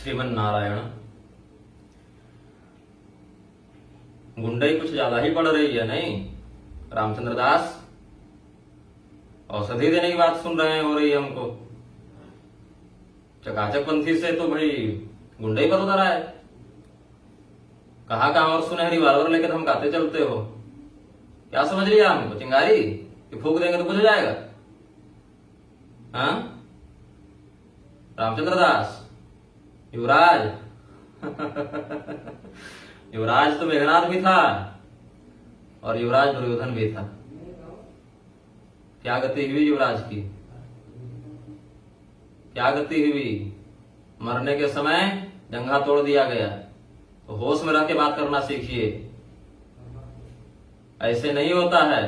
श्रीमन नारायण। गुंडई कुछ ज्यादा ही बढ़ रही है नहीं रामचंद्र दास? औषधि देने की बात सुन रहे हैं हो रही है हमको। चकाचक पंथी से तो भाई गुंडई पर उतर आए। कहाँ और सुनहरी रिवाल्वर लेकर धमकाते चलते हो। क्या समझ लिया हमको चिंगारी कि फूक देंगे तो कुछ हो जाएगा? हाँ रामचंद्र दास, युवराज युवराज तो मेघनाथ भी था और युवराज दुर्योधन भी था। क्या गति हुई युवराज की, क्या गति हुई। मरने के समय जंघा तोड़ दिया गया। तो होश में रह के बात करना सीखिए। ऐसे नहीं होता है।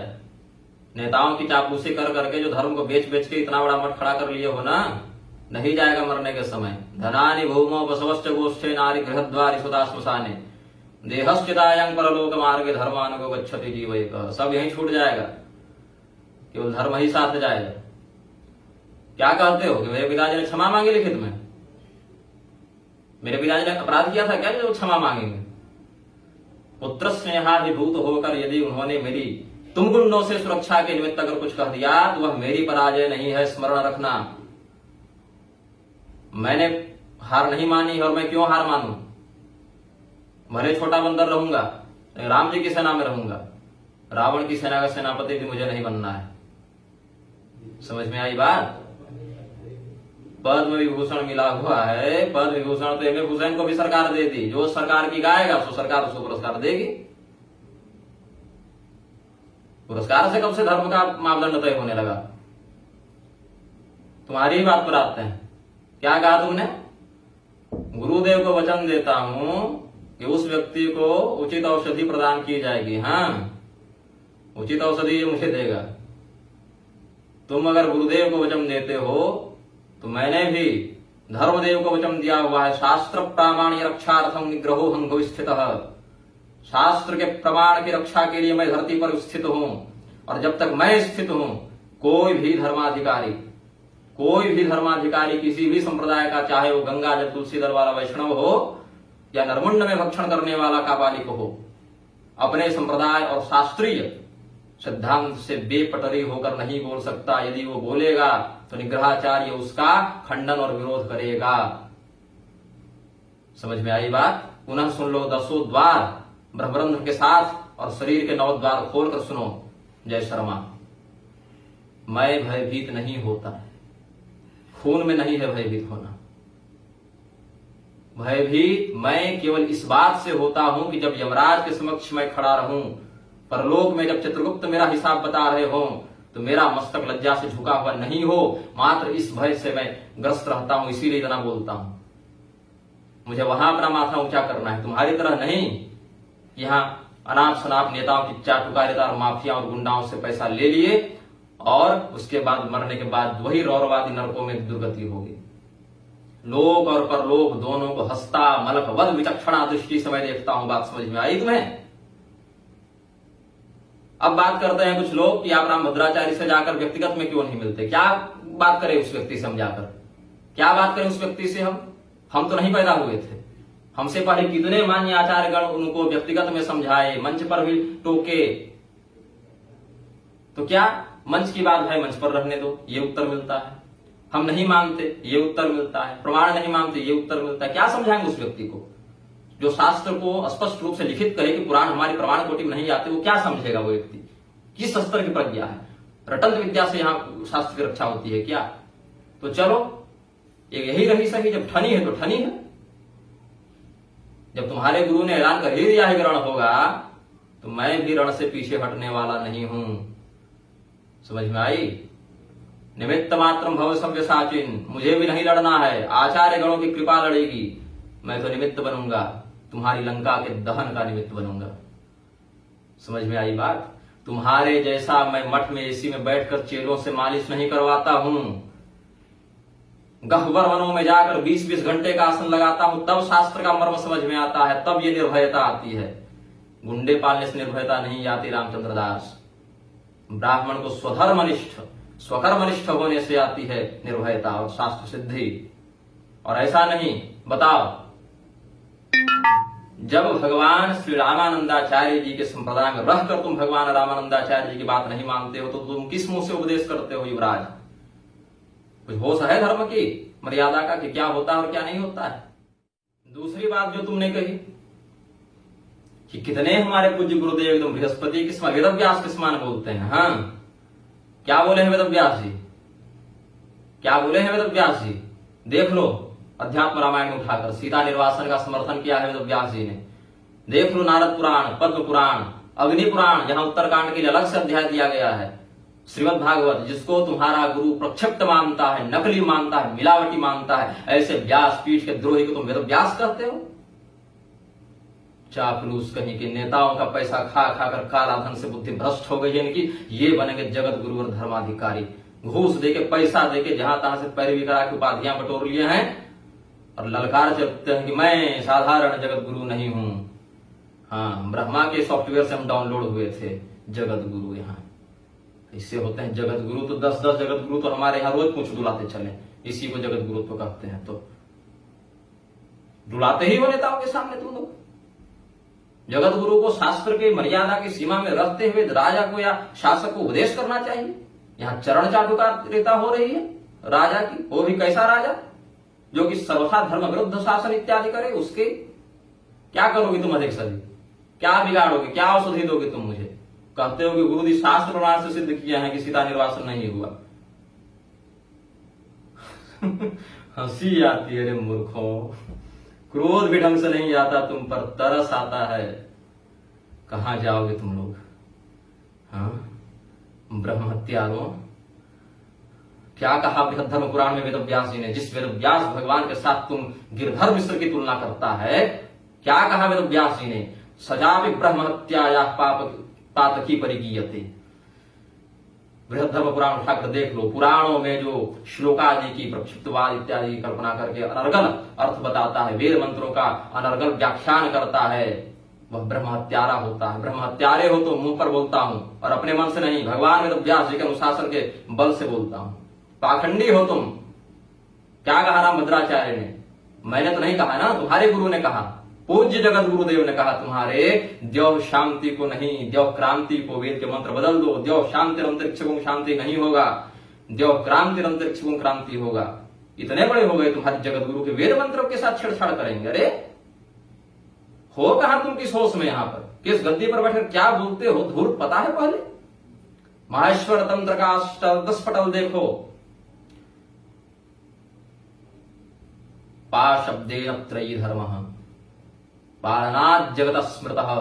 नेताओं की चापलूसी कर करके जो धर्म को बेच बेच के इतना बड़ा मठ खड़ा कर लिए हो ना, नहीं जाएगा मरने के समय। धनानि भूमो बसवश्च गोष्ठे नारी गृहद्वारि सुता श्मशाने देहश्चिदायं परलोक मार्गे धर्मानुगो गच्छति जीवैकः। सब यहीं छूट जाएगा, केवल धर्म ही साथ जाएगा। क्या कहते हो कि मेरे पिताजी ने क्षमा मांगी लिखित में? मेरे पिताजी ने अपराध किया था क्या जो क्षमा मांगेंगे? पुत्र स्नेहाभिभूत होकर यदि उन्होंने मेरी तुम गुंडों से सुरक्षा के निमित्त अगर कुछ कह दिया तो वह मेरी पराजय नहीं है, स्मरण रखना। मैंने हार नहीं मानी और मैं क्यों हार मानूं? भले छोटा बंदर रहूंगा, राम जी की सेना में रहूंगा। रावण की सेना का सेनापति भी मुझे नहीं बनना है। समझ में आई बात? पद्म विभूषण मिला हुआ है। पद्म विभूषण तो एम ए हुसैन को भी सरकार दे दी। जो सरकार की गाएगा सो सरकार उसको पुरस्कार देगी। पुरस्कार से कब से धर्म का मापदंड तय होने लगा? तुम्हारी ही बात पर आते हैं। क्या कहा तुमने? गुरुदेव को वचन देता हूं कि उस व्यक्ति को उचित औषधि प्रदान की जाएगी। हाँ, उचित औषधि मुझे देगा। तुम अगर गुरुदेव को वचन देते हो तो मैंने भी धर्मदेव को वचन दिया हुआ है। शास्त्र प्रामाण्य रक्षार्थम निग्रहो हंगो स्थितः। शास्त्र के प्रमाण की रक्षा के लिए मैं धरती पर स्थित हूं और जब तक मैं स्थित हूं कोई भी धर्माधिकारी किसी भी संप्रदाय का, चाहे वो गंगा जल तुलसी दल वाला वैष्णव हो या नरमुंड में भक्षण करने वाला कापालिक हो, अपने संप्रदाय और शास्त्रीय सिद्धांत से बेपटरी होकर नहीं बोल सकता। यदि वो बोलेगा तो निग्रहाचार्य उसका खंडन और विरोध करेगा। समझ में आई बात? पुनः सुन लो। 10 द्वार ब्रह्मरंध्र के साथ और शरीर के 9 द्वार खोलकर सुनो। जय शर्मा, मैं भयभीत नहीं होता। खून में नहीं है भयभीत होना। भयभीत मैं केवल इस बात से होता हूं कि जब यमराज के समक्ष मैं खड़ा रहूं, परलोक में जब चित्रगुप्त मेरा हिसाब बता रहे हो तो मेरा मस्तक लज्जा से झुका हुआ नहीं हो। मात्र इस भय से मैं ग्रस्त रहता हूं, इसीलिए इतना बोलता हूं। मुझे वहां अपना माथा ऊंचा करना है, तुम्हारी तरह नहीं। यहां अनाप शनाप नेताओं की चाटुकारिता और माफिया और गुंडाओं से पैसा ले लिए और उसके बाद मरने के बाद वही रौरवादी नरकों में दुर्गति होगी। लोक और परलोक दोनों को हंसता मलक वध विचक्षणा दृष्टि से मैं देखता हूं। बात समझ में आई तुम्हें? अब बात करते हैं कुछ लोग कि आप राम भद्राचार्य से जाकर व्यक्तिगत में क्यों नहीं मिलते। क्या बात करें उस व्यक्ति से हम जाकर? क्या बात करें उस व्यक्ति से? हम तो नहीं पैदा हुए थे। हमसे पहले कितने मान्य आचार्य गण उनको व्यक्तिगत में समझाए, मंच पर भी टोके। तो क्या मंच की बात है, मंच पर रहने दो, ये उत्तर मिलता है। हम नहीं मानते, ये उत्तर मिलता है। प्रमाण नहीं मानते, ये उत्तर मिलता है। क्या समझाएंगे उस व्यक्ति को जो शास्त्र को स्पष्ट रूप से लिखित करे कि पुराण हमारी प्रमाण कोटि में नहीं आते? वो क्या समझेगा? वो व्यक्ति किस स्तर की प्रज्ञा है? रटंत विद्या से यहाँ शास्त्र की रक्षा होती है क्या? तो चलो, यही रही सही। जब ठनी है तो ठनी है। जब तुम्हारे गुरु ने ऐलान कर ही दिया है कि रण होगा तो मैं भी रण से पीछे हटने वाला नहीं हूं। समझ में आई? निमित्त मात्रम भव सव्यसाचिन। मुझे भी नहीं लड़ना है, आचार्य गणों की कृपा लड़ेगी। मैं तो निमित्त बनूंगा, तुम्हारी लंका के दहन का निमित्त बनूंगा। समझ में आई बात? तुम्हारे जैसा मैं मठ में एसी में बैठकर चेलों से मालिश नहीं करवाता हूं। गह्वर वनों में जाकर 20-20 घंटे का आसन लगाता हूं, तब शास्त्र का मर्म समझ में आता है, तब ये निर्भयता आती है। गुंडे पालने से निर्भयता नहीं आती रामचंद्र दास। ब्राह्मण को स्वधर्मनिष्ठ स्वकर्मनिष्ठ होने से आती है निर्भयता और शास्त्र सिद्धि। और ऐसा नहीं। बताओ, जब भगवान श्री रामानंदाचार्य जी के संप्रदाय में रहकर तुम भगवान रामानंदाचार्य जी की बात नहीं मानते हो तो तुम किस मुंह से उपदेश करते हो युवराज? कुछ होश है धर्म की, मर्यादा का, कि क्या होता है और क्या नहीं होता है? दूसरी बात जो तुमने कही कि कितने हमारे पूज्य गुरुदेव एकदम बृहस्पति के समान, वेदव्यास के समान बोलते हैं। हाँ, क्या बोले हैं वेदव्यास जी? क्या बोले हैं वेदव्यास जी? देख लो, अध्यात्म रामायण में उठाकर सीता निर्वासन का समर्थन किया है वेदव्यास जी ने। देख लो नारद पुराण, पद्म पुराण, अग्नि पुराण, जहां उत्तरकांड के लिए अलग से अध्याय दिया गया है। श्रीमद् भागवत, जिसको तुम्हारा गुरु प्रक्षिप्त मानता है, नकली मानता है, मिलावटी मानता है, ऐसे व्यास पीठ के द्रोही को तुम वेदव्यास कहते हो? चापलूस कहीं के नेताओं का पैसा खा खा कर काला धन से बुद्धि भ्रष्ट हो गई है इनकी। ये बनेंगे जगत गुरु और धर्माधिकारी, घूस देके, पैसा देके, जहां तहां से पैरवी करा के उपाधियां बटोर लिए हैं और ललकार चलते हैं कि मैं साधारण जगत गुरु नहीं हूं। हाँ, ब्रह्मा के सॉफ्टवेयर से हम डाउनलोड हुए थे जगत गुरु। यहाँ इससे होते हैं जगत गुरु, तो 10-10 जगत गुरु तो हमारे यहाँ रोज पूछ डुलाते चले, इसी को जगत गुरु तो कहते हैं। तो डुलाते ही हो नेताओं के सामने तुम लोग। जगत गुरु को शास्त्र के मर्यादा की सीमा में रखते हुए राजा को या शासक को उपदेश करना चाहिए। यहाँ चरण चाटुकारिता हो रही है राजा की, वो भी कैसा राजा जो कि सर्वथा धर्म विरुद्ध शासन इत्यादि करे। उसके क्या करोगे तुम अध्यक्ष जी? क्या बिगाड़ोगे? क्या औषधि दोगे तुम मुझे? कहते हो कि गुरु जी शास्त्र प्रमाण से सिद्ध किया है कि सीता निर्वासन नहीं हुआ। हंसी आती है रे मूर्खों, क्रोध भी ढंग से नहीं आता तुम पर, तरस आता है। कहां जाओगे तुम लोग? हाँ, ब्रह्म हत्यारों। क्या कहा बृहद धर्म पुराण में वेदव्यास जी ने? जिस वेदव्यास भगवान के साथ तुम गिरधर मिश्र की तुलना करता है, क्या कहा वेदव्यास जी ने? सजापि ब्रह्म हत्याया पातकी परिगीयते। बृहद धर्म पुराण उठाकर देख लो, पुराणों में जो श्लोकादि की प्रक्षिप्तवाद इत्यादि की कल्पना करके अनर्गल अर्थ बताता है, वेद मंत्रों का अनर्गल व्याख्यान करता है, वह ब्रह्म हत्यारा होता है। ब्रह्म हत्यारे हो तो मुंह पर बोलता हूं और अपने मन से नहीं, भगवान वेदव्यास जी के अनुशासन के बल से बोलता हूं। पाखंडी हो तुम। क्या कहा राम भद्राचार्य ने? मैंने तो नहीं कहा ना, तुम्हारे गुरु ने कहा, पूज्य जगत गुरुदेव ने कहा तुम्हारे, द्यौ शांति को नहीं, द्यौ क्रांति को। वेद के मंत्र बदल दो, द्यौ शांति अंतरिक्ष को शांति नहीं होगा, द्यौ क्रांति अंतरिक्ष को क्रांति होगा। इतने बड़े हो गए तुम्हारे जगत गुरु के, वेद मंत्रों के साथ छेड़छाड़ करेंगे। अरे हो कहां तुम? किस होश में? यहां पर किस गद्दी पर बैठकर क्या बोलते हो? धूर्त पता है पहले? माहेश्वर तंत्र का 10 पटल देखो। पा शब्देन त्रयी धर्मः पालनात् जगतः स्मृतः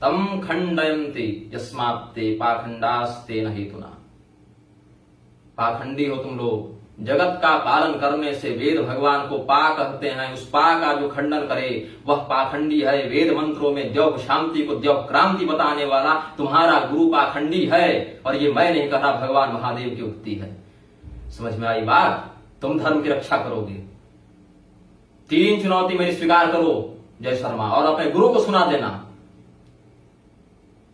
तम खंडयन्ति यस्मात्ते पाखंडास्तेन हेतुना। पाखंडी हो तुम लोग। जगत का पालन करने से वेद भगवान को पा कहते हैं, उस पा का जो खंडन करे वह पाखंडी है। वेद मंत्रों में द्यौ शांति को द्यौ क्रांति बताने वाला तुम्हारा गुरु पाखंडी है। और ये मैं नहीं कह रहा, भगवान महादेव की उक्ति है। समझ में आई बात? तुम धर्म की रक्षा करोगे। 3 चुनौती मेरी स्वीकार करो जय शर्मा, और अपने गुरु को सुना देना।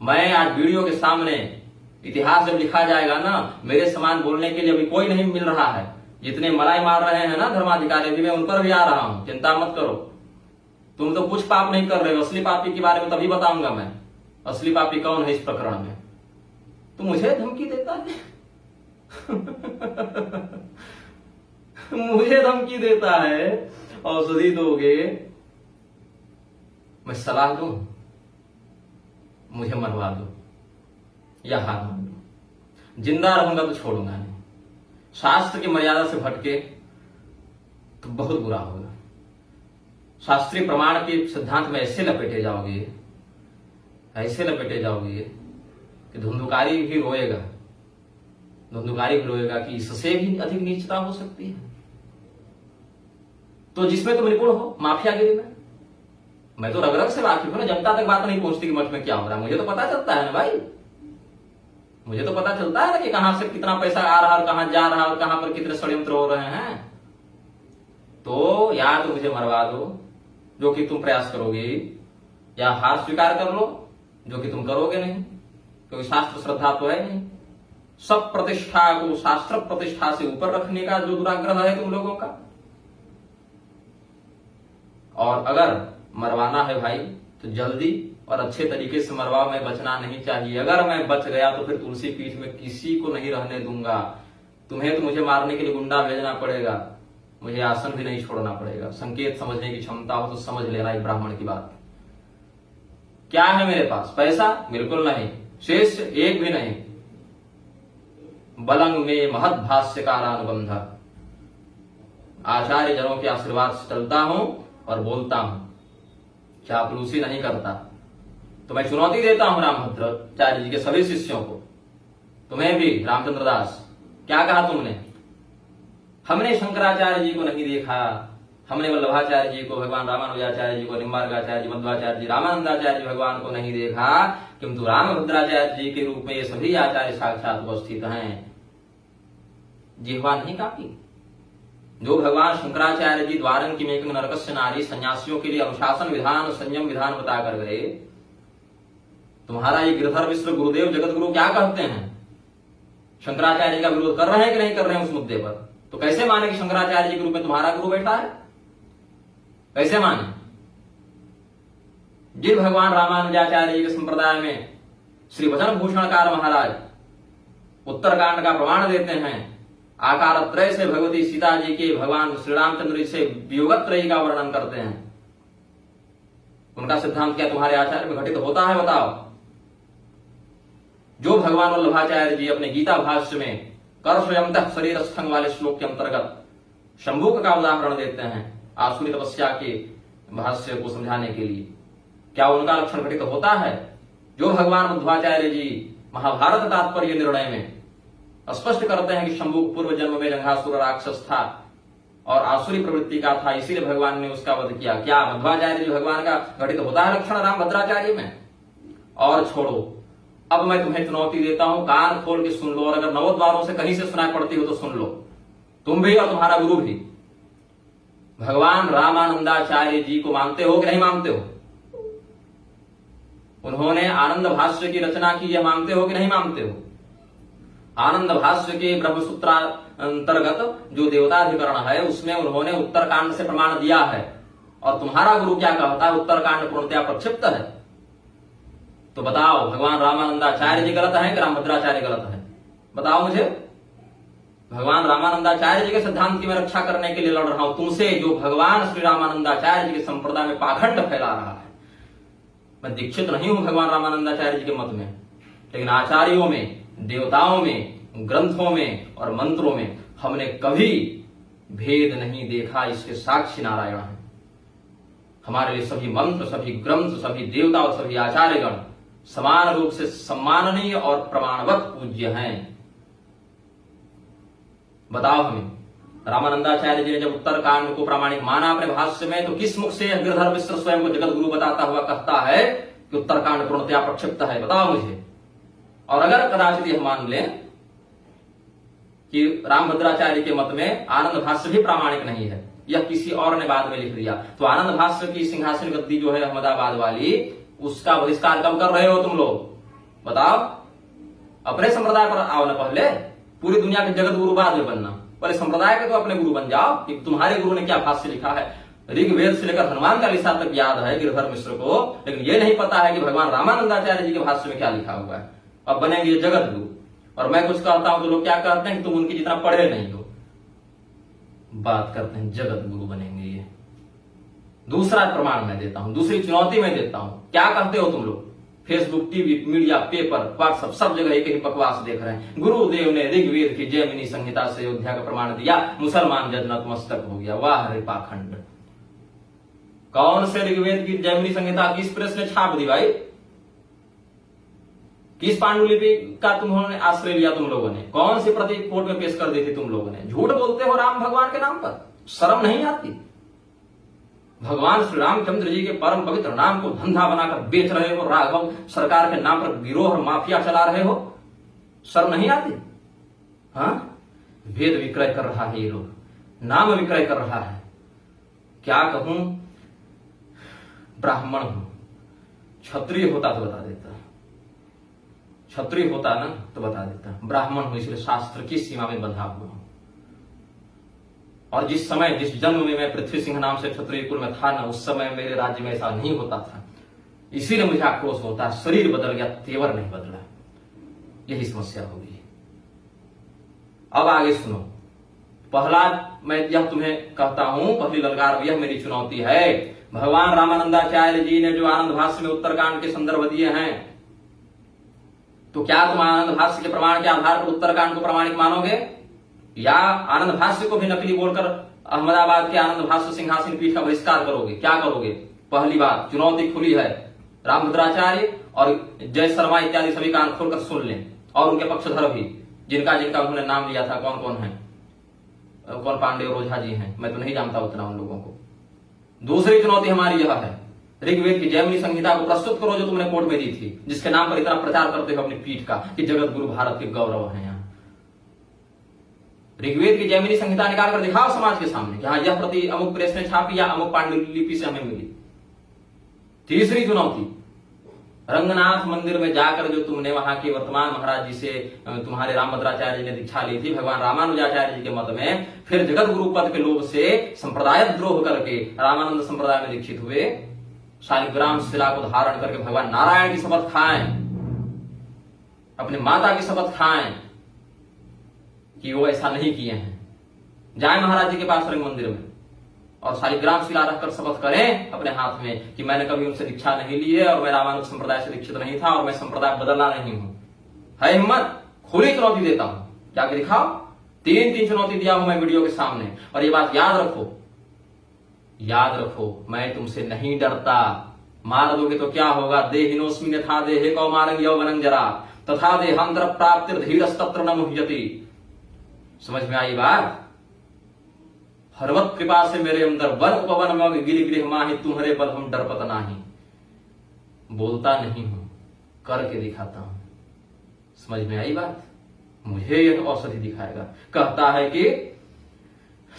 मैं आज वीडियो के सामने, इतिहास जब लिखा जाएगा ना, मेरे समान बोलने के लिए अभी कोई नहीं मिल रहा है। जितने मलाई मार रहे हैं ना धर्माधिकारी भी, मैं उन पर भी आ रहा हूं, चिंता मत करो। तुम तो कुछ पाप नहीं कर रहे हो। असली पापी के बारे में तभी बताऊंगा मैं, असली पापी कौन है इस प्रकरण में। तू मुझे धमकी देता है? मुझे धमकी देता है, औषधि दोगे? मैं सलाह दूं? मुझे मरवा दो या हार मान लो, जिंदा रहूंगा तो छोड़ूंगा नहीं। शास्त्र की मर्यादा से भटके तो बहुत बुरा होगा। शास्त्रीय प्रमाण के सिद्धांत में ऐसे लपेटे जाओगे कि धुंधुकारी भी रोएगा कि इससे भी अधिक नीचता हो सकती है। तो जिसमें तुम निपुण हो, माफियागिरी में, मैं तो रग रग से वाकिफ हूं ना। जनता तक बात नहीं पहुंचती कि मठ में क्या हो रहा है, मुझे तो पता चलता है ना भाई। मुझे तो पता चलता है ना कि कहां से कितना पैसा आ रहा है और कहां जा रहा है और कहां पर कितने षड्यंत्र हो रहे हैं। तो या तो मुझे मरवा दो, जो कि तुम प्रयास करोगे, या हार स्वीकार कर लो, जो कि तुम करोगे नहीं, क्योंकि शास्त्र श्रद्धा तो है नहीं। सब प्रतिष्ठा को शास्त्र प्रतिष्ठा से ऊपर रखने का जो दुराग्रह है तुम लोगों का, और अगर मरवाना है भाई तो जल्दी और अच्छे तरीके से मरवाओ, मैं बचना नहीं चाहिए। अगर मैं बच गया तो फिर तुलसी पीठ में किसी को नहीं रहने दूंगा। तुम्हें तो मुझे मारने के लिए गुंडा भेजना पड़ेगा, मुझे आसन भी नहीं छोड़ना पड़ेगा। संकेत समझने की क्षमता हो तो समझ लेना एक ब्राह्मण की बात। क्या है मेरे पास? पैसा? बिल्कुल नहीं। शेष एक भी नहीं। बलंग में महद भाष्यकारानुबंध, आचार्य जनों के आशीर्वाद से चलता हूं और बोलता हूं। चापलूसी नहीं करता। तो मैं चुनौती देता हूं रामभद्राचार्य जी के सभी शिष्यों को, तुम्हें भी रामचंद्र दास। क्या कहा तुमने? हमने शंकराचार्य जी को नहीं देखा, हमने वल्लभाचार्य जी को, भगवान रामानुजाचार्य जी को, निम्बार्काचार्य जी, मध्वाचार्य जी, रामानंदाचार्य जी भगवान को नहीं देखा, किंतु रामभद्राचार्य जी के रूप में ये सभी आचार्य साक्षात उपस्थित हैं। जिह्वा नहीं कापी? जो भगवान शंकराचार्य जी द्वारन की मेकंग नरकस्य नारी सन्यासियों के लिए अनुशासन विधान, संयम विधान बताकर गए, तुम्हारा ये गिरधर मिश्र गुरुदेव जगत गुरु क्या कहते हैं? शंकराचार्य जी का विरोध कर रहे हैं कि नहीं कर रहे हैं उस मुद्दे पर? तो कैसे माने कि शंकराचार्य जी के रूप में तुम्हारा गुरु बैठा है? कैसे माने? जिन भगवान रामानुजाचार्य जी के संप्रदाय में श्री वचन भूषणकार महाराज उत्तरकांड का प्रमाण देते हैं, आकार त्रय से भगवती सीता जी के भगवान श्री रामचंद्र जी से वियोगत्रयी का वर्णन करते हैं, उनका सिद्धांत क्या तुम्हारे आचार्य में घटित होता है? बताओ। जो भगवान वल्लभाचार्य जी अपने गीता भाष्य में कर्षयन्तः शरीर स्थंग वाले श्लोक के अंतर्गत शंभुक का उदाहरण देते हैं आसुरी तपस्या के भाष्य को समझाने के लिए, क्या उनका लक्षण घटित होता है? जो भगवान मध्वाचार्य जी महाभारत तात्पर्य निर्णय में स्पष्ट करते हैं कि शंभुक पूर्व जन्म में जंघासुर राक्षस था और आसुरी प्रवृत्ति का था, इसीलिए भगवान ने उसका वध किया। क्या मध्वाचार्य जी भगवान का घटित होता है लक्षण रामभद्राचार्य में? और छोड़ो, अब मैं तुम्हें चुनौती देता हूं, कान खोल के सुन लो, और अगर नवद्वारों से कहीं से सुनाई पड़ती हो तो सुन लो, तुम भी और तुम्हारा गुरु भी। भगवान रामानंदाचार्य जी को मानते हो कि नहीं मानते हो? उन्होंने आनंद भाष्य की रचना की, यह मानते हो कि नहीं मानते हो? आनंद भाष्य के ब्रह्मसूत्र अंतर्गत जो देवताधिकरण है उसमें उन्होंने उत्तरकांड से प्रमाण दिया है, और तुम्हारा गुरु क्या कहता है? उत्तरकांड पूर्णतया प्रक्षिप्त है। तो बताओ, भगवान रामानंदाचार्य जी गलत है कि रामभद्राचार्य गलत है? बताओ मुझे। भगवान रामानंदाचार्य जी के सिद्धांत की मैं रक्षा करने के लिए लड़ रहा हूं तुमसे, जो भगवान श्री रामानंदाचार्य जी के संप्रदाय में पाखंड फैला रहा है। मैं दीक्षित नहीं हूं भगवान रामानंदाचार्य जी के मत में, लेकिन आचार्यों में, देवताओं में, ग्रंथों में और मंत्रों में हमने कभी भेद नहीं देखा, इसके साक्षी नारायण है। हमारे लिए सभी मंत्र, सभी ग्रंथ, सभी देवता और सभी आचार्यगण समान रूप से सम्माननीय और प्रमाणवत पूज्य हैं। बताओ हमें, रामानंदाचार्य जी ने जब उत्तरकांड को प्रामाणिक माना अपने भाष्य में, तो किस मुख से गिरधर मिश्र स्वयं को जगत गुरु बताता हुआ कहता है कि उत्तरकांड पूर्णतया प्रक्षिप्त है? बताओ मुझे। और अगर कदाचित यह मान लें कि रामभद्राचार्य के मत में आनंद भाष्य भी प्रामाणिक नहीं है, यह किसी और ने बाद में लिख दिया, तो आनंद भाष्य की सिंहासन गद्दी जो है अहमदाबाद वाली, उसका बहिष्कार कब कर रहे हो तुम लोग? बताओ। अपने संप्रदाय पर आओ ना पहले, पूरी दुनिया के जगत गुरु बाद में बनना, पहले संप्रदाय के तो अपने गुरु बन जाओ कि तुम्हारे गुरु ने क्या भाष्य लिखा है। ऋग्वेद से लेकर हनुमान चालीसा तक याद है गिरधर मिश्र को, लेकिन यह नहीं पता है कि भगवान रामानंदाचार्य जी के भाष्य में क्या लिखा हुआ है। अब बनेंगे जगत गुरु, और मैं कुछ कहता हूं तो लोग क्या कहते हैं कि तुम उनकी जितना पढ़े नहीं हो। बात करते हैं जगत गुरु बनेंगे। ये दूसरा प्रमाण मैं देता हूं, दूसरी चुनौती मैं देता हूं। क्या कहते हो तुम लोग? Facebook, TV, media, paper, WhatsApp, सब जगह एक ही बकवास देख रहे हैं। गुरुदेव ने ऋग्वेद की जैमिनी संहिता से अयोध्या का प्रमाण दिया, मुसलमान जज नतमस्तक हो गया। वाह रे पाखंड! कौन से ऋग्वेद की जैमिनी संहिता किस प्रेस ने छाप दी भाई? किस पांडुलिपि का तुम्होंने आश्रय लिया तुम लोगों ने? कौन सी प्रति कोर्ट में पेश कर दी थी तुम लोगों ने? झूठ बोलते हो राम भगवान के नाम पर, शर्म नहीं आती? भगवान श्री रामचंद्र जी के परम पवित्र नाम को धंधा बनाकर बेच रहे हो, राघव सरकार के नाम पर गिरोह और माफिया चला रहे हो, शर्म नहीं आती? हाँ, वेद विक्रय कर रहा है ये लोग, नाम विक्रय कर रहा है। क्या कहूं, ब्राह्मण हूं, क्षत्रिय होता तो बता देता, क्षत्रिय होता ना तो बता देता, ब्राह्मण हूं इसलिए शास्त्र की सीमा में बंधा हुआ हूं। और जिस समय जिस जन्म में मैं पृथ्वी सिंह नाम से क्षत्रिय कुल में था ना, उस समय मेरे राज्य में ऐसा नहीं होता था। इसीलिए मुझे आक्रोश होता है, शरीर बदल गया, तेवर नहीं बदला। यही समस्या होगी। अब आगे सुनो। पहला मैं यह तुम्हें कहता हूं, पहली ललकार, यह मेरी चुनौती है। भगवान रामानंदाचार्य जी ने जो आनंद भाष्य में उत्तरकांड के संदर्भ दिए हैं, तो क्या तुम आनंद भाष्य के प्रमाण के आधार पर उत्तरकांड को प्रमाणिक मानोगे, या आनंद भाष्य को भी नकली बोलकर अहमदाबाद के आनंद भाष्य सिंहासन पीठ का बहिष्कार करोगे? क्या करोगे? पहली बात, चुनौती खुली है। रामभद्राचार्य और जय शर्मा इत्यादि सभी कान खोलकर सुन लें, और उनके पक्षधर भी, जिनका जिनका उन्होंने नाम लिया था। कौन कौन है? कौन पांडे और ओझा जी हैं, मैं तो नहीं जानता उतना उन लोगों को। दूसरी चुनौती हमारी यह है, ऋग्वेद की जैमिनी संहिता को प्रस्तुत करो, जो तुमने कोर्ट में दी थी, जिसके नाम पर इतना प्रचार करते हो अपनी पीठ का कि जगत गुरु भारत के गौरव है। यहाँ ऋग्वेद की जैमिनी संहिता निकाल कर दिखाओ समाज के सामने कि हाँ, यह प्रति अमुक प्रेस ने छापी या अमुक पांडुलिपि से हमें मिली। तीसरी चुनौती, रंगनाथ मंदिर में जाकर जो तुमने वहां के वर्तमान महाराज जी से तुम्हारे रामभद्राचार्य जी ने दीक्षा ली थी, भगवान रामानुजाचार्य जी के मत में, फिर जगत गुरु पद के लोभ से संप्रदाय द्रोह करके रामानंद संप्रदाय में दीक्षित हुए, शालिग्राम शिला को धारण करके भगवान नारायण की शपथ खाएं, अपने माता की शपथ खाएं कि वो ऐसा नहीं किए हैं। जाए महाराज जी के पास रंग मंदिर में और शालिग्राम शिला रखकर शपथ करें अपने हाथ में कि मैंने कभी उनसे दीक्षा नहीं ली है और मैं रामानुज संप्रदाय से दीक्षित नहीं था और मैं संप्रदाय बदलना नहीं हूं। है हिम्मत? खुली चुनौती देता हूं, जाके दिखाओ। तीन चुनौती दिया हूं मैं वीडियो के सामने, और ये बात याद रखो, मैं तुमसे नहीं डरता। मार दोगे तो क्या होगा? देहिनोस्मिन यथा देहे कौमारं यौवनं जरा तथा देहांतर प्राप्तिर धीरस्तत्र न मुह्यति। समझ में आई बात? हरवत कृपा से मेरे अंदर वन उपवन में गिरि गृह माही, तुम्हारे बल हम डरपत नाही। बोलता नहीं हूं, करके दिखाता हूं। समझ में आई बात? मुझे यह औषधि दिखाएगा। कहता है कि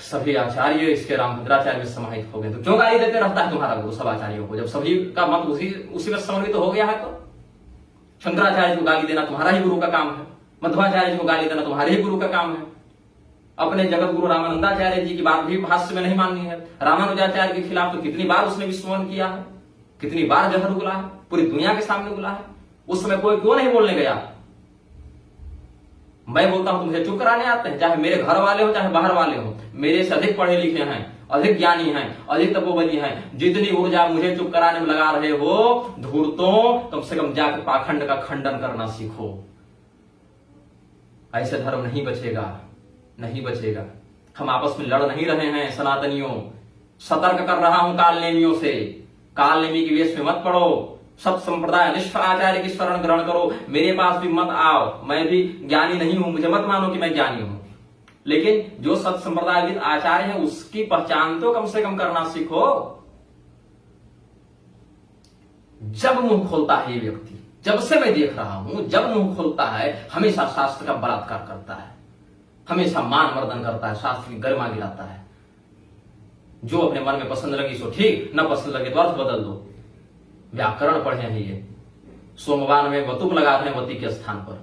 सभी आचार्य इसके रामभद्राचार्य में समाहित हो गए, तो क्यों गाली देते रहता है तुम्हारा गुरु सब आचार्यों को, जब सभी का मत उसी में समन्वित हो गया है? तो शंकराचार्य को गाली देना तुम्हारा ही गुरु का काम है, मध्वाचार्य को गाली देना तुम्हारे ही गुरु का काम है। अपने जगत गुरु रामानंदाचार्य जी की बात भी भाष्य में नहीं माननी है। रामानुजाचार्य के खिलाफ तो कितनी बार उसने विस्मरण किया है, कितनी बार जहर उगला है, पूरी दुनिया के सामने उगला है। उस समय कोई क्यों नहीं बोलने गया? मैं बोलता हूं तुमसे चुप कराने आते हैं, चाहे मेरे घर वाले हो चाहे बाहर वाले हो। मेरे से अधिक पढ़े लिखे हैं, अधिक ज्ञानी हैं, अधिक तपोबली हैं। जितनी ऊर्जा मुझे चुप कराने में लगा रहे हो, धूर्तों, कम से कम जाकर पाखंड का खंडन करना सीखो। ऐसे धर्म नहीं बचेगा, नहीं बचेगा। हम आपस में लड़ नहीं रहे हैं सनातनियों। सतर्क कर रहा हूं कालनेमियों से। कालनेमी की वेश में मत पड़ो, सत संप्रदाय निष्ठ आचार्य की शरण ग्रहण करो। मेरे पास भी मत आओ, मैं भी ज्ञानी नहीं हूं, मुझे मत मानो कि मैं ज्ञानी हूं। लेकिन जो सत संप्रदायविद आचार्य है उसकी पहचान तो कम से कम करना सीखो। जब मुंह खोलता है ये व्यक्ति, जब से मैं देख रहा हूं, जब मुंह खोलता है हमेशा शास्त्र का बलात्कार करता है, हमेशा मान मर्दन करता है, शास्त्र की गरिमा गिराता है। जो अपने मन में पसंद लगी सो ठीक, न पसंद लगे तो अर्थ बदल दो। व्याकरण पढ़े हैं ये, सोमवान में वतुप लगाते हैं वती के स्थान पर।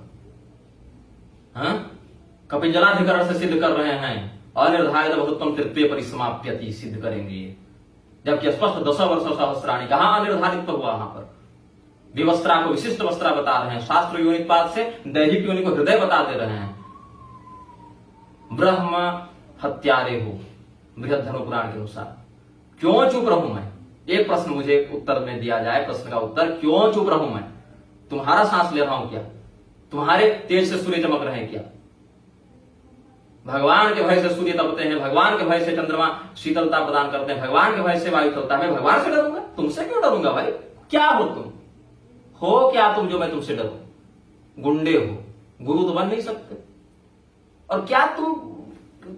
कपिंजलाधिकरण से सिद्ध कर रहे हैं, अनिर्धारित बहुत्तम तृतीय परिसमाप्यति सिद्ध करेंगे ये, जबकि स्पष्ट 10 वर्ष सहस्राणी कहां अनिर्धारित तो हुआ। वहां पर विवस्त्रा को विशिष्ट वस्त्रा बता रहे हैं, शास्त्र योनिपात से दैहिक योनि को हृदय बता दे रहे हैं। ब्रह्म हत्यारे हो बृहद धनु पुराण के अनुसार। क्यों चुप रहूं मैं? एक प्रश्न मुझे उत्तर में दिया जाए, प्रश्न का उत्तर, क्यों चुप रहूं मैं? तुम्हारा सांस ले रहा हूं क्या? तुम्हारे तेज से सूर्य चमक रहे हैं क्या? भगवान के भय से सूर्य तपते हैं, भगवान के भय से चंद्रमा शीतलता प्रदान करते हैं, भगवान के भय से वायु चलता है। मैं भगवान से डरूंगा? तुमसे क्यों डरूंगा भाई? क्या हो तुम? हो क्या तुम जो मैं तुमसे डरूं? गुंडे हो, गुरु तो बन नहीं सकते। और क्या तुम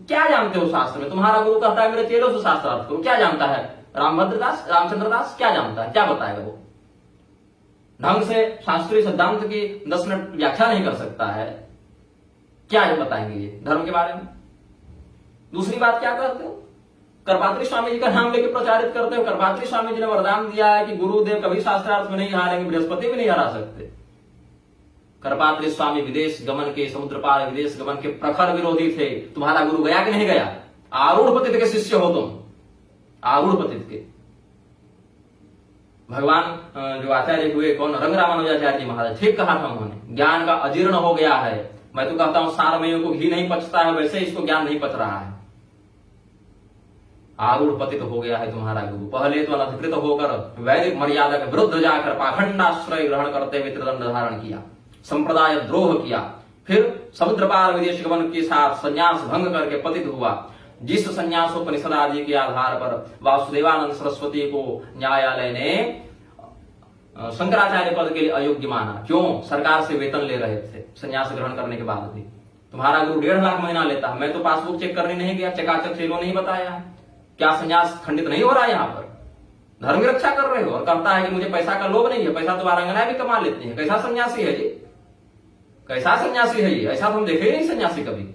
क्या जानते हो शास्त्र में? तुम्हारा गुरु कहता है मेरे चेलों से शास्त्र अर्थ करो। क्या जानता है रामभद्रदास, रामचंद्र दास? क्या जानता है? क्या बताएगा वो? ढंग से शास्त्रीय सिद्धांत की 10 मिनट व्याख्या नहीं कर सकता है। क्या ये बताएंगे ये धर्म के बारे में? दूसरी बात क्या करते हो? करपात्री स्वामी जी का नाम लेकर प्रचारित करते हो। करपात्री स्वामी जी ने वरदान दिया है कि गुरुदेव कभी शास्त्रार्थ में नहीं हारेंगे, बृहस्पति भी नहीं हरा सकते। करपात्री स्वामी विदेश गमन के, समुद्र पार विदेश गमन के प्रखर विरोधी थे। तुम्हारा गुरु गया कि नहीं गया? आरूढ़ पतित के शिष्य हो तुम, आरूढ़ पतित के। भगवान जो आचार्य हुए कौन, रंग रामानुजाचार्य जी महाराज, ठीक कहा था उन्होंने, ज्ञान का अजीर्ण हो गया है। मैं तो कहता हूं सारमेयों को घी नहीं पचता है, वैसे इसको ज्ञान नहीं पच रहा है। आरूढ़ पतित हो गया है तुम्हारा गुरु। पहले तो अनधिकृत होकर वैदिक मर्यादा के विरुद्ध जाकर पाखंडाश्रय ग्रहण करते हुए त्रिदंड धारण किया, संप्रदाय द्रोह किया, फिर समुद्र पार विदेश गमन के साथ संन्यास भंग करके पतित हुआ। जिस संन्यासोपनिषद आदि के आधार पर वासुदेवानंद सरस्वती को न्यायालय ने शंकराचार्य पद के लिए अयोग्य माना, क्यों? सरकार से वेतन ले रहे थे संन्यास ग्रहण करने के बाद भी। तुम्हारा गुरु 1.5 लाख महीना लेता है, मैं तो पासबुक चेक करने नहीं गया, चकाचक चेलो नहीं बताया है। क्या संन्यास खंडित नहीं हो रहा है? यहाँ पर धर्म की रक्षा कर रहे हो और कहता है कि मुझे पैसा का लोभ नहीं है, पैसा तो वारंगनाएं भी कमा लेती है। कैसा सन्यासी है जी, कैसा सन्यासी है ये? ऐसा तो हम देखे ही नहीं सन्यासी कभी।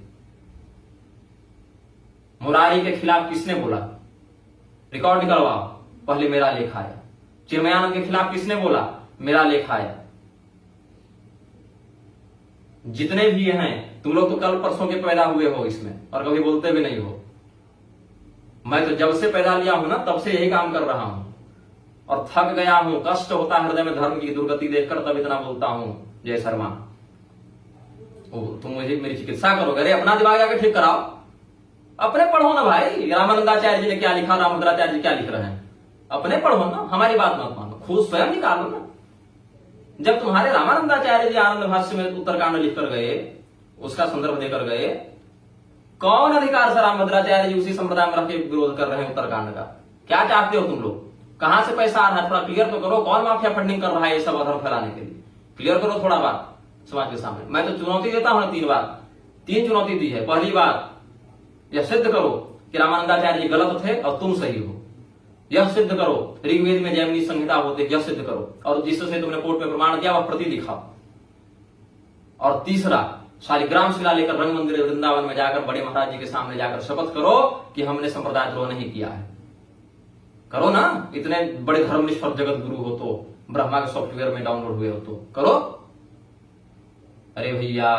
मुरारी के खिलाफ किसने बोला? रिकॉर्ड निकलवाओ, पहले मेरा लेख आया। चिन्मयानंद के खिलाफ किसने बोला? मेरा लेख आया। जितने भी हैं तुम लोग तो कल परसों के पैदा हुए हो इसमें और कभी बोलते भी नहीं हो। मैं तो जब से पैदा लिया हूं ना तब से यही काम कर रहा हूं और थक गया हूं, कष्ट होता है हृदय में धर्म की दुर्गति देखकर, तब इतना बोलता हूं। जय शर्मा, तुम मुझे मेरी चिकित्सा करोगे? अरे अपना दिमाग आके ठीक कराओ, अपने पढ़ो ना भाई। रामानंदाचार्य जी ने क्या लिखा, रामभद्राचार्य जी क्या लिख रहे हैं, अपने पढ़ो ना, हमारी बात मत मानो, खुद स्वयं निकालो ना। जब तुम्हारे रामानंदाचार्य जी आनंद भाष्य में उत्तरकांड लिखकर गए, उसका संदर्भ देकर गए, कौन अधिकार से रामभद्राचार्य जी उसी संप्रदाय में रख के विरोध कर रहे हैं उत्तरकांड का? क्या चाहते हो तुम लोग? कहां से पैसा आ रहा है? थोड़ा क्लियर तो करो, कौन माफिया फंडिंग कर रहा है ये सब अधर्म फैलाने के लिए? क्लियर करो थोड़ा बात समाज के सामने। मैं तो चुनौती देता हूं ना, 3 बार 3 चुनौती दी है। पहली बात, यह सिद्ध करो कि रामानंदाचार्य जी गलत थे और तुम सही हो। यह सिद्ध करो ऋग्वेद में जैमिनी संहिता होते, यह सिद्ध करो, और जिससे तुमने कोर्ट में प्रमाण दिया वह प्रति दिखाओ। और तीसरा, शालिग्राम शिला लेकर रंग मंदिर वृंदावन में जाकर बड़े महाराज जी के सामने जाकर शपथ करो कि हमने संप्रदाय द्रोह नहीं किया है। करो ना, इतने बड़े धर्मनिष्ठ जगत गुरु हो तो, ब्रह्मा के सॉफ्टवेयर में डाउनलोड हुए हो तो करो। अरे भैया,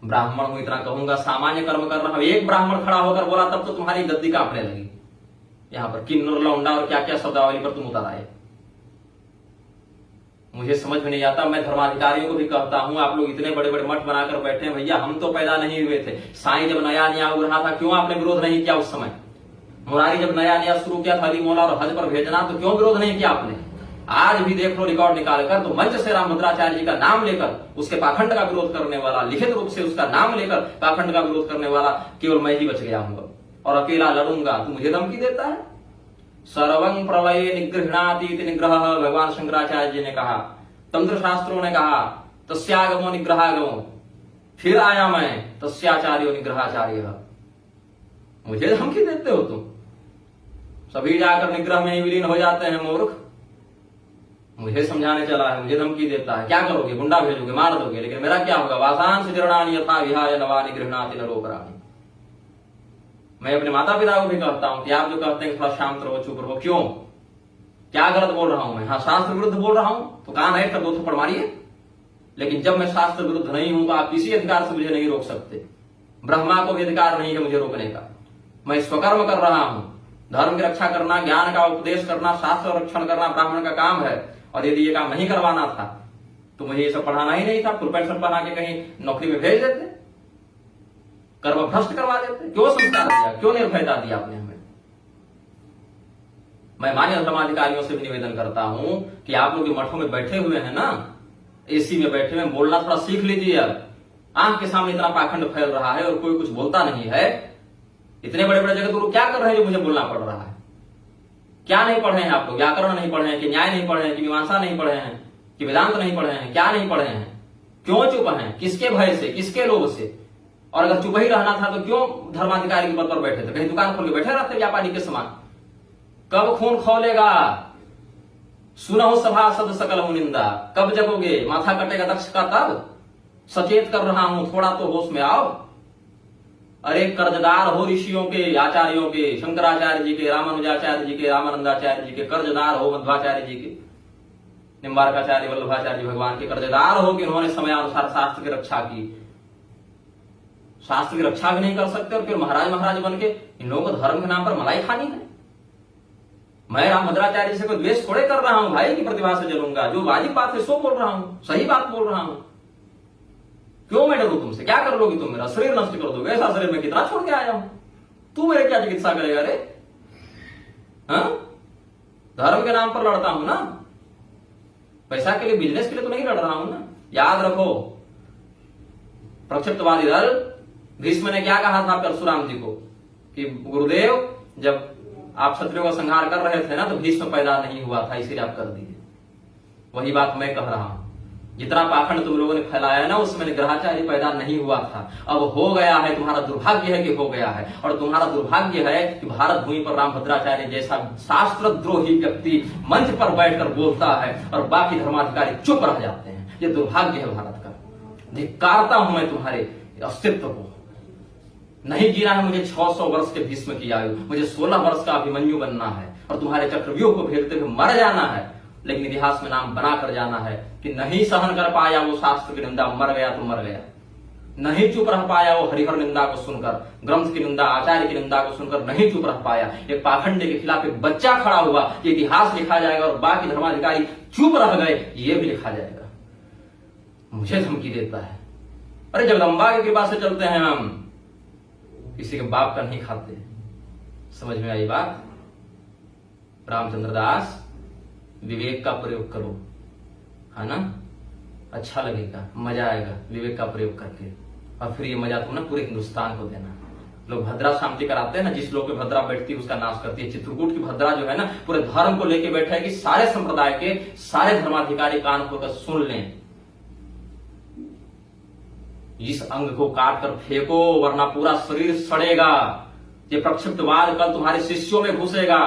ब्राह्मण हूं इतना कहूंगा, सामान्य कर्म कर रहा हूं। एक ब्राह्मण खड़ा होकर बोला तब तो तुम्हारी गद्दी कांपने लगी। यहां पर किन्नर लौंडा और क्या क्या शब्दावली पर तुम उतर आए। मुझे समझ में नहीं आता। मैं धर्माधिकारियों को भी कहता हूं, आप लोग इतने बड़े बड़े मठ बनाकर बैठे हैं, भैया हम तो पैदा नहीं हुए थे। साईं जब नया नया उड़ रहा था, क्यों आपने विरोध नहीं किया उस समय? मुरारी जब नया नया शुरू किया था अली मौला और हज पर भेजना, तो क्यों विरोध नहीं किया आपने? आज भी देख लो रिकॉर्ड निकालकर, तो मंच से रामभद्राचार्य जी का नाम लेकर उसके पाखंड का विरोध करने वाला, लिखित रूप से उसका नाम लेकर पाखंड का विरोध करने वाला केवल मैं ही बच गया हूं और अकेला लड़ूंगा। तू मुझे धमकी देता है? सर्वं प्रलये निगृह्णाति निग्रह, भगवान शंकराचार्य जी ने कहा, तंत्र शास्त्रों ने कहा तस्यागमो निग्रहागमो, फिर आया मैं तस्याचार्यो निग्रहाचार्य। मुझे धमकी देते हो तुम? सभी जाकर निग्रह में ही विलीन हो जाते हैं मूर्ख। मुझे समझाने चला है, मुझे धमकी देता है। क्या करोगे? गुंडा भेजोगे, मार दोगे, लेकिन मेरा क्या होगा? वासांश जीर्णानि यथा विहाय नवानि गृह्णाति नरोपराणि। मैं अपने माता पिता को भी कहता हूं कि आप जो कहते हैं थोड़ा शांत रहो, चुप रहो, क्यों? क्या गलत बोल रहा हूं मैं? हाँ, शास्त्र विरुद्ध बोल रहा हूं तो कान है कर 2 थप्पड़ मारिए। लेकिन जब मैं शास्त्र विरुद्ध नहीं हूं तो आप किसी अधिकार से मुझे नहीं रोक सकते। ब्रह्मा को भी अधिकार नहीं है मुझे रोकने का। मैं स्वकर्म कर रहा हूं। धर्म की रक्षा करना, ज्ञान का उपदेश करना, शास्त्र रक्षण करना ब्राह्मण का काम है। और यदि ये काम नहीं करवाना था तो मुझे ये सब पढ़ाना ही नहीं था। फुल पैंट शर्ट पहना के कहीं नौकरी में भेज देते, कर्म भ्रष्ट करवा देते। क्यों संस्कार दिया? क्यों निर्भयता दिया आपने हमें? मैं मान्य धर्माधिकारियों से भी निवेदन करता हूं कि आप लोग मठों में बैठे हुए हैं ना, एसी में बैठे हुए, बोलना थोड़ा सीख लीजिए। अब आंख के सामने इतना पाखंड फैल रहा है और कोई कुछ बोलता नहीं है। इतने बड़े बड़े जगत गुरु क्या कर रहे हैं जो मुझे बोलना पड़ रहा है? क्या नहीं पढ़े हैं आप लोग? व्याकरण नहीं पढ़े हैं कि न्याय नहीं पढ़े हैं कि मीमांसा नहीं पढ़े हैं कि वेदांत नहीं पढ़े हैं? क्या नहीं पढ़े हैं? क्यों चुप हैं? किसके भय से, किसके लोभ से? और अगर चुप ही रहना था तो क्यों धर्माधिकारी के पद पर बैठे थे? कहीं दुकान खोल के बैठे रहते व्यापारी के समान। कब खून खौलेगा? सुनहो सभासद सकल मुनिंदा। कब जगोगे? माथा कटेगा दक्ष का तब। सचेत कर रहा हूं, थोड़ा तो होश में आओ। अरे कर्जदार हो ऋषियों के, आचार्यों के, शंकराचार्य जी के, रामानुजाचार्य जी के, रामानंदाचार्य जी के कर्जदार हो, मध्वाचार्य जी के, निम्बारकाचार्य वल्लभाचार्य भगवान के कर्जदार हो कि उन्होंने समयानुसार शास्त्र की रक्षा की, शास्त्र की रक्षा भी नहीं कर सकते और फिर महाराज महाराज बन के इन लोगों को धर्म के नाम पर मलाई खानी है। मैं रामभद्राचार्य से कोई द्वेष थोड़े कर रहा हूं भाई की प्रतिभा से जलूंगा, जो वाजिब बात है सो बोल रहा हूं, सही बात बोल रहा हूं। क्यों मैं डरूं तुमसे? क्या कर लोगी तुम? मेरा शरीर नष्ट कर दोगे? ऐसा शरीर में कितना छोड़ के आया हूं, तू मेरे क्या चिकित्सा करेगा रे? हाँ, धर्म के नाम पर लड़ता हूं ना, पैसा के लिए, बिजनेस के लिए तो नहीं लड़ रहा हूं ना। याद रखो, प्रक्षिप्तवादी दल, भीष्म ने क्या कहा था परशुराम जी को कि गुरुदेव जब आप क्षत्रियों का संहार कर रहे थे ना तो भीष्म पैदा नहीं हुआ था, इसीलिए आप कर दिए। वही बात मैं कह रहा हूं, जितना पाखंड तुम लोगों ने फैलाया ना उसमें निग्रहाचार्य पैदा नहीं हुआ था, अब हो गया है। तुम्हारा दुर्भाग्य है कि हो गया है, और तुम्हारा दुर्भाग्य है कि भारत भूमि पर रामभद्राचार्य जैसा शास्त्रद्रोही व्यक्ति मंच पर बैठकर बोलता है और बाकी धर्माधिकारी चुप रह जाते हैं। ये दुर्भाग्य है भारत का। धिक्कारता हूं मैं तुम्हारे अस्तित्व को। नहीं जीना है मुझे 600 वर्ष के भीष्म की आयु, मुझे 16 वर्ष का अभिमन्यु बनना है और तुम्हारे चक्रव्यूह को भेदते हुए मर जाना है, लेकिन इतिहास में नाम बना कर जाना है कि नहीं सहन कर पाया वो शास्त्र की निंदा, मर गया तो मर गया। नहीं चुप रह पाया वो हरिहर निंदा को सुनकर, ग्रंथ की निंदा, आचार्य की निंदा को सुनकर नहीं चुप रह पाया। एक पाखंड के खिलाफ एक बच्चा खड़ा हुआ, ये इतिहास लिखा जाएगा और बाकी धर्माधिकारी चुप रह गए, ये भी लिखा जाएगा। मुझे धमकी देता है। अरे जगदम्बा की कृपा से चलते हैं हम, किसी के बाप का नहीं खाते। समझ में आई बात? रामचंद्र दास, विवेक का प्रयोग करो, है ना? अच्छा लगेगा, मजा आएगा विवेक का प्रयोग करके, और फिर ये मजा तुम ना पूरे हिंदुस्तान को देना। लोग भद्रा शांति कराते हैं ना, जिस लोग पे भद्रा बैठती है उसका नाश करती है। चित्रकूट की भद्रा जो है ना पूरे धर्म को लेके बैठा है कि सारे संप्रदाय के सारे धर्माधिकारी कान खोलकर सुन लें, इस अंग को काट कर फेंको वरना पूरा शरीर सड़ेगा। ये प्रक्षिप्तवाद कल तुम्हारे शिष्यों में घुसेगा।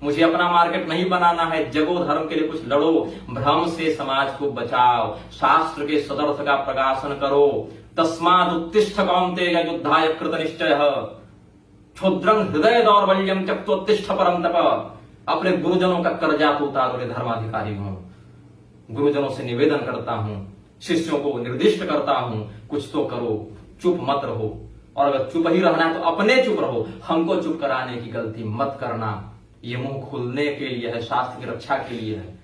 मुझे अपना मार्केट नहीं बनाना है, जगो धर्म के लिए कुछ लड़ो, भ्रम से समाज को बचाओ, शास्त्र के सदर्थ का प्रकाशन करो। तस्माद उत्तिष्ठ कौन्तेय युद्धाय कृत निश्चयः, क्षुद्रं हृदय दौर्बल्यम त्यक्त्वोत्तिष्ठ परम तप। अपने गुरुजनों का कर्जा तो उतारो रे धर्माधिकारी हूं, गुरुजनों से निवेदन करता हूं, शिष्यों को निर्दिष्ट करता हूं, कुछ तो करो, चुप मत रहो। और अगर चुप ही रहना है तो अपने चुप रहो, हमको चुप कराने की गलती मत करना। ये मुंह खुलने के लिए है, शास्त्र की रक्षा के लिए है।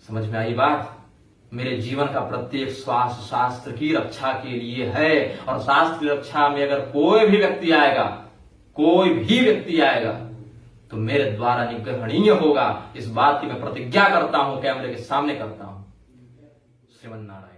समझ में आई बात? मेरे जीवन का प्रत्येक श्वास शास्त्र की रक्षा के लिए है, और शास्त्र की रक्षा में अगर कोई भी व्यक्ति आएगा तो मेरे द्वारा निग्रहणीय होगा। इस बात की मैं प्रतिज्ञा करता हूं, कैमरे के सामने करता हूं। श्रीमन नारायण।